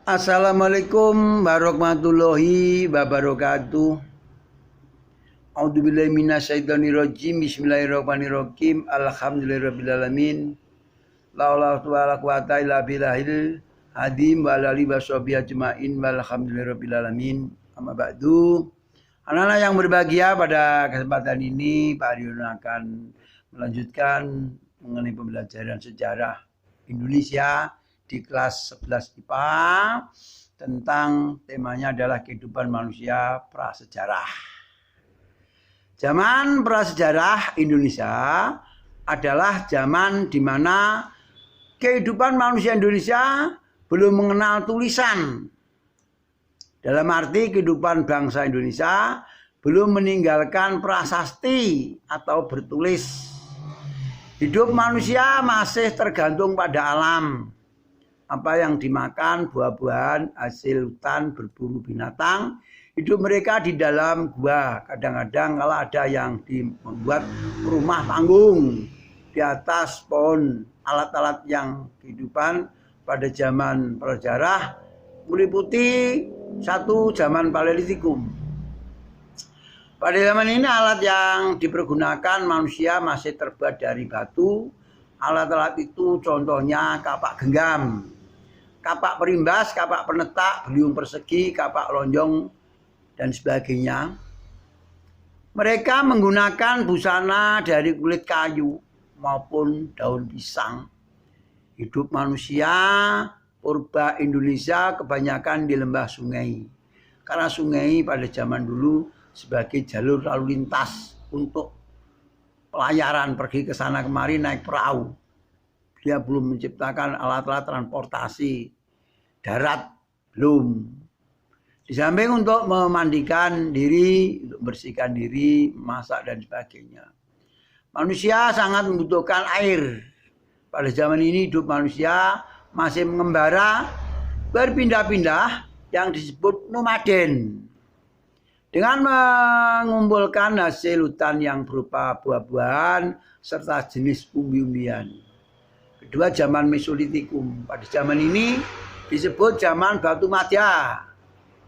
Assalamualaikum warahmatullahi wabarakatuh. A'udzubillahi minasyaitonirrajim. Bismillahirrahmanirrahim. Alhamdulillahirabbil la haula wala quwata illa billahil hadim wa alihi washabihi ajmain walhamdulillahirabbil alamin. Amma ba'du. Anak-anak yang berbahagia, pada kesempatan ini Pak Aryono akan melanjutkan mengenai pembelajaran sejarah Indonesia di kelas 11 IPA tentang temanya adalah kehidupan manusia prasejarah. Zaman prasejarah Indonesia adalah zaman di mana kehidupan manusia Indonesia belum mengenal tulisan. Dalam arti kehidupan bangsa Indonesia belum meninggalkan prasasti atau bertulis. Hidup manusia masih tergantung pada alam. Apa yang dimakan, buah-buahan, hasil hutan, berburu binatang. Hidup mereka di dalam gua. Kadang-kadang kalau ada yang membuat rumah panggung di atas pohon, alat-alat yang kehidupan pada zaman prasejarah meliputi satu zaman Paleolitikum. Pada zaman ini alat yang dipergunakan manusia masih terbuat dari batu. Alat-alat itu contohnya kapak genggam, kapak perimbas, kapak penetak, beliung persegi, kapak lonjong, dan sebagainya. Mereka menggunakan busana dari kulit kayu maupun daun pisang. Hidup manusia purba Indonesia kebanyakan di lembah sungai. Karena sungai pada zaman dulu sebagai jalur lalu lintas untuk pelayaran, pergi ke sana kemari naik perahu. Dia belum menciptakan alat-alat transportasi darat, belum. Di samping untuk memandikan diri, untuk membersihkan diri, masak dan sebagainya. Manusia sangat membutuhkan air. Pada zaman ini hidup manusia masih mengembara, berpindah-pindah yang disebut nomaden. Dengan mengumpulkan hasil hutan yang berupa buah-buahan serta jenis umbi-umbian. Kedua, zaman Mesolitikum. Pada zaman ini disebut zaman batu madya.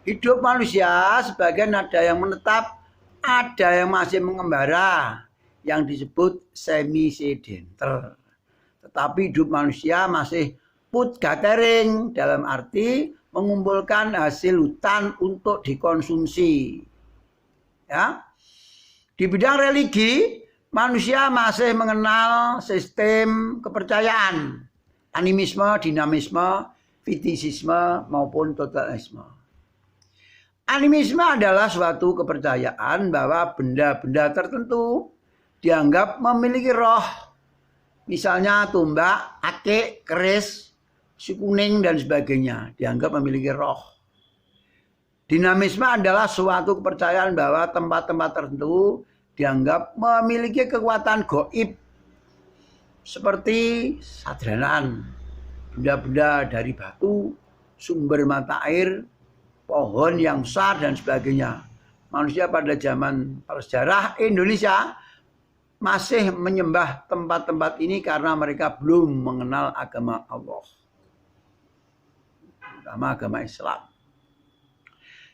Hidup manusia sebagian ada yang menetap, ada yang masih mengembara, yang disebut semi-sedenter. Tetapi hidup manusia masih food gathering, dalam arti mengumpulkan hasil hutan untuk dikonsumsi. Ya. Di bidang religi, manusia masih mengenal sistem kepercayaan, animisme, dinamisme, fitisisme maupun totalisme. Animisme adalah suatu kepercayaan bahwa benda-benda tertentu dianggap memiliki roh. Misalnya tumbak, akik, keris, si kuning dan sebagainya dianggap memiliki roh. Dinamisme adalah suatu kepercayaan bahwa tempat-tempat tertentu dianggap memiliki kekuatan gaib seperti sadranan, benda-benda dari batu, sumber mata air, pohon yang besar dan sebagainya. Manusia pada zaman prasejarah Indonesia masih menyembah tempat-tempat ini karena mereka belum mengenal agama Allah, terutama agama Islam.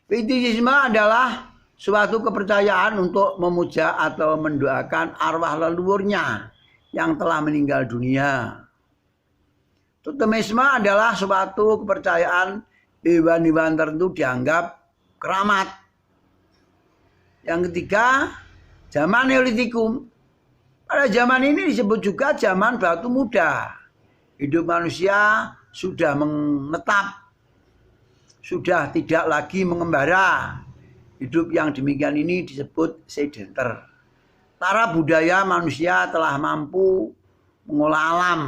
Fitisisme adalah suatu kepercayaan untuk memuja atau mendoakan arwah leluhurnya yang telah meninggal dunia. Totemisme adalah suatu kepercayaan hewan-hewan tertentu dianggap keramat. Yang ketiga, zaman Neolitikum. Pada zaman ini disebut juga zaman batu muda. Hidup manusia sudah menetap, sudah tidak lagi mengembara. Hidup yang demikian ini disebut sedenter. Tara budaya manusia telah mampu mengolah alam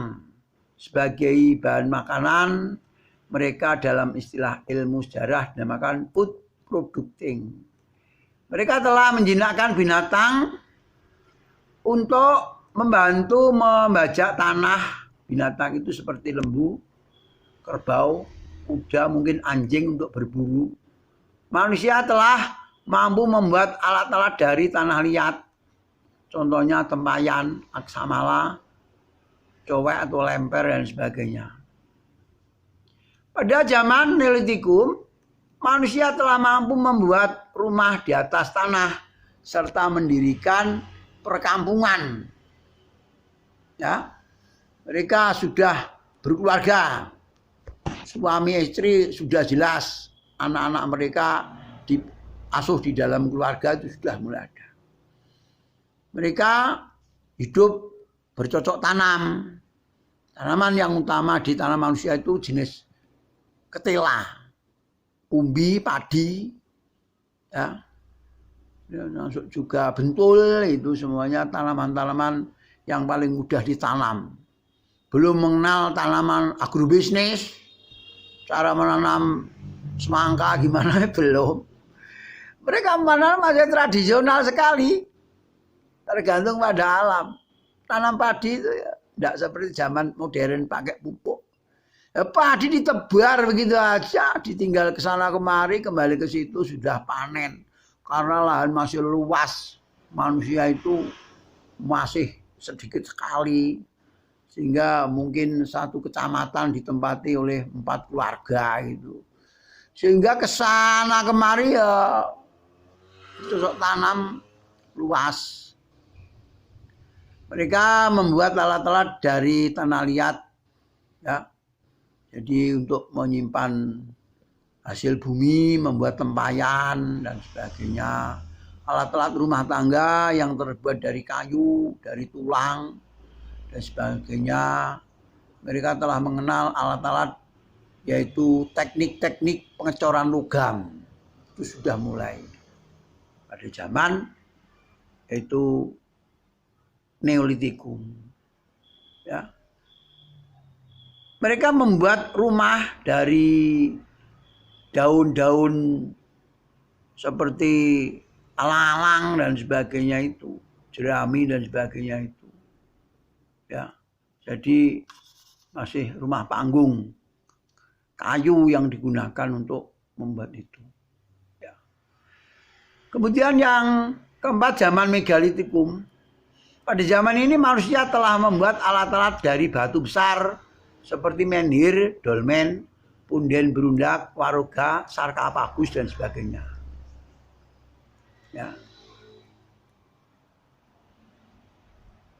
sebagai bahan makanan. Mereka dalam istilah ilmu sejarah dinamakan food producing. Mereka telah menjinakkan binatang untuk membantu membajak tanah. Binatang itu seperti lembu, kerbau, kuda, mungkin anjing untuk berburu. Manusia telah mampu membuat alat-alat dari tanah liat. Contohnya tempayan, aksamala, cowek atau lemper dan sebagainya. Pada zaman Neolitikum, manusia telah mampu membuat rumah di atas tanah serta mendirikan perkampungan. Ya, mereka sudah berkeluarga, suami istri sudah jelas, anak-anak mereka diasuh di dalam keluarga itu sudah mulai ada. Mereka hidup bercocok tanam. Tanaman yang utama di tanah manusia itu jenis ketela, umbi, padi, ya, masuk juga bentul, itu semuanya tanaman-tanaman yang paling mudah ditanam. Belum mengenal tanaman agrobisnis, cara menanam semangka gimana belum. Mereka menanam masih tradisional sekali, tergantung pada alam. Tanam padi itu ya tidak seperti zaman modern pakai pupuk. Ya, padi ditebar begitu aja, ditinggal ke sana kemari, kembali ke situ sudah panen. Karena lahan masih luas, manusia itu masih sedikit sekali, sehingga mungkin satu kecamatan ditempati oleh 4 keluarga itu. Sehingga ke sana kemari ya cocok tanam luas. Mereka membuat alat-alat dari tanah liat, ya. Jadi untuk menyimpan hasil bumi, membuat tempayan dan sebagainya. Alat-alat rumah tangga yang terbuat dari kayu, dari tulang dan sebagainya. Mereka telah mengenal alat-alat yaitu teknik-teknik pengecoran logam. Itu sudah mulai pada zaman yaitu Neolitikum. Ya. Mereka membuat rumah dari daun-daun seperti alang-alang dan sebagainya itu, jerami dan sebagainya itu. Ya. Jadi masih rumah panggung, kayu yang digunakan untuk membuat itu. Ya. Kemudian yang keempat, zaman Megalitikum. Pada zaman ini manusia telah membuat alat-alat dari batu besar seperti menhir, dolmen, punden berundak, waroga, sarkofagus dan sebagainya. Ya.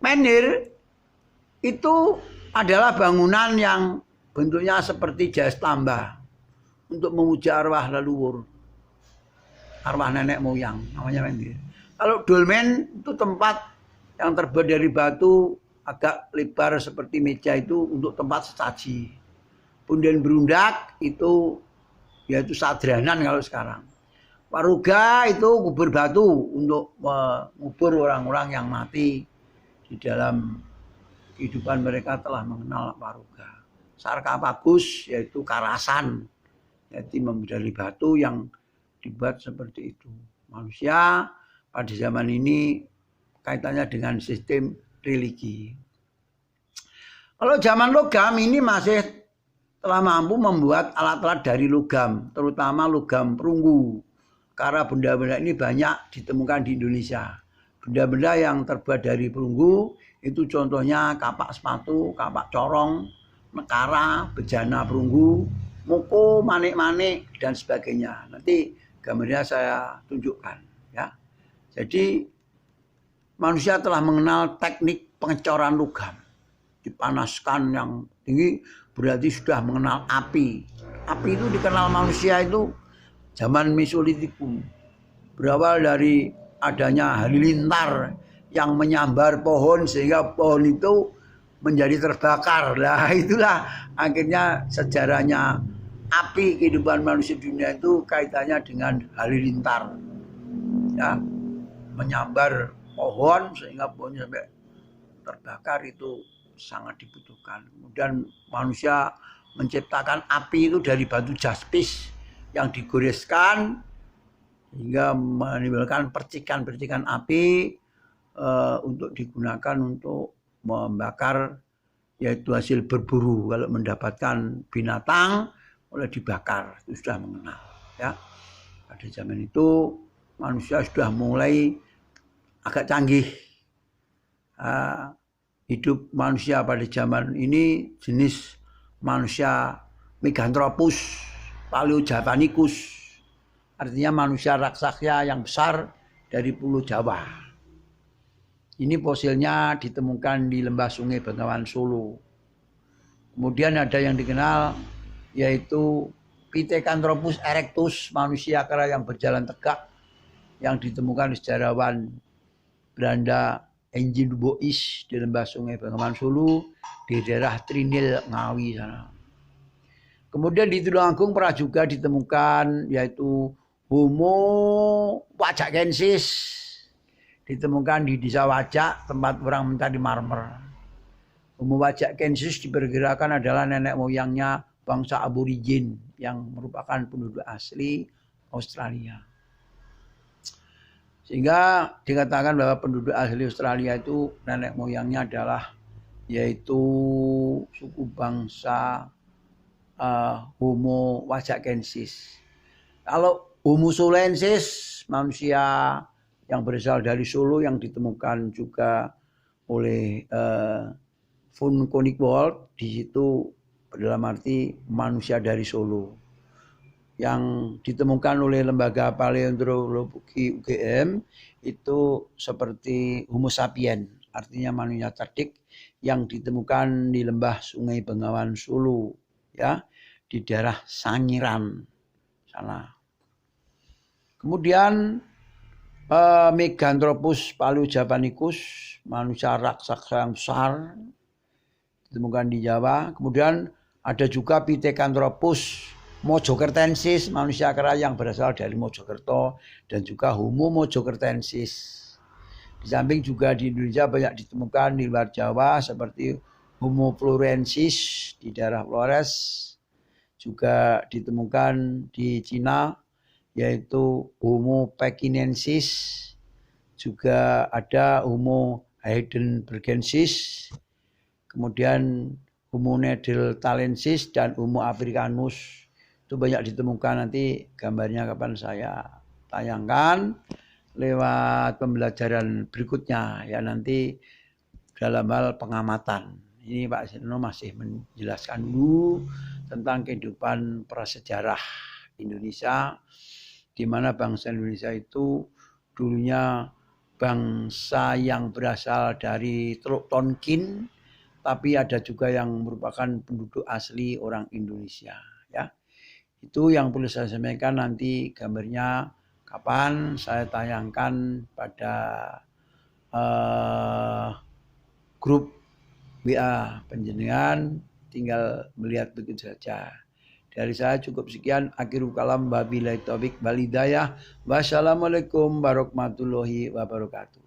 Menhir itu adalah bangunan yang bentuknya seperti jas tambah untuk memuja arwah leluhur, arwah nenek moyang, namanya menhir. Kalau dolmen itu tempat yang terbuat dari batu agak lebar seperti meja itu untuk tempat sesaji. Punden berundak itu yaitu sadranan kalau sekarang. Waruga itu kubur batu untuk mengubur orang-orang yang mati di dalam kehidupan mereka telah mengenal waruga. Sarkofagus yaitu karasan, yaitu dari batu yang dibuat seperti itu. Manusia pada zaman ini kaitannya dengan sistem religi. Kalau zaman logam ini masih telah mampu membuat alat-alat dari logam, terutama logam perunggu. Karena benda-benda ini banyak ditemukan di Indonesia. Benda-benda yang terbuat dari perunggu itu contohnya kapak sepatu, kapak corong, nekara, bejana perunggu, muko, manik-manik dan sebagainya. Nanti gambarnya saya tunjukkan, ya. Jadi manusia telah mengenal teknik pengecoran logam. Dipanaskan yang tinggi berarti sudah mengenal api. Api itu dikenal manusia itu zaman Mesolitikum. Berawal dari adanya halilintar yang menyambar pohon sehingga pohon itu menjadi terbakar. Nah, itulah akhirnya sejarahnya api kehidupan manusia dunia itu kaitannya dengan halilintar. Ya, menyambar pohon sehingga pohonnya sampai terbakar itu sangat dibutuhkan. Kemudian manusia menciptakan api itu dari batu jaspis yang digoreskan hingga menimbulkan percikan-percikan api untuk digunakan untuk membakar yaitu hasil berburu. Kalau mendapatkan binatang oleh dibakar itu sudah mengenal, ya. Pada zaman itu manusia sudah mulai agak canggih. Hidup manusia pada zaman ini jenis manusia Meganthropus paleojavanicus, artinya manusia raksasa yang besar dari Pulau Jawa. Ini fosilnya ditemukan di lembah Sungai Bengawan Solo. Kemudian ada yang dikenal yaitu Pithecanthropus erectus, manusia kera yang berjalan tegak, yang ditemukan sejarawan Belanda Enjin Bois di lembah Sungai Bengawan Solo di daerah Trinil Ngawi sana. Kemudian di Tulungagung pernah juga ditemukan yaitu Homo wajakensis, ditemukan di desa Wajak, tempat orang mencari marmer. Homo wajakensis diperkirakan adalah nenek moyangnya bangsa aborigin yang merupakan penduduk asli Australia. Sehingga dikatakan bahwa penduduk asli Australia itu nenek moyangnya adalah yaitu suku bangsa Homo wajakensis. Kalau Homo solensis, manusia yang berasal dari Solo yang ditemukan juga oleh von Koenigswald, di situ dalam arti manusia dari Solo. Yang ditemukan oleh lembaga paleontologi UGM itu seperti Homo sapien, artinya manusia cerdik yang ditemukan di lembah Sungai Bengawan Solo, ya, di daerah Sangiran sana. Kemudian Meganthropus paleojavanicus, manusia raksasa yang besar, ditemukan di Jawa. Kemudian ada juga Pithecanthropus mojokertensis, manusia kera yang berasal dari Mojokerto, dan juga Homo mojokertensis. Di samping juga di Indonesia banyak ditemukan di luar Jawa seperti Homo florensis di daerah Flores, juga ditemukan di Cina yaitu Homo pekinensis, juga ada Homo heidelbergensis, kemudian Homo neanderthalensis dan Homo africanus. Itu banyak ditemukan, nanti gambarnya kapan saya tayangkan lewat pembelajaran berikutnya ya, nanti dalam hal pengamatan. Ini Pak Seno masih menjelaskan dulu tentang kehidupan prasejarah Indonesia, di mana bangsa Indonesia itu dulunya bangsa yang berasal dari Teluk Tonkin, tapi ada juga yang merupakan penduduk asli orang Indonesia, ya. Itu yang perlu saya sampaikan, nanti gambarnya kapan saya tayangkan pada grup WA penjenengan, tinggal melihat begitu saja. Dari saya cukup sekian. Akhirul kalam, wabillahi taufik wal hidayah. Wassalamualaikum warahmatullahi wabarakatuh.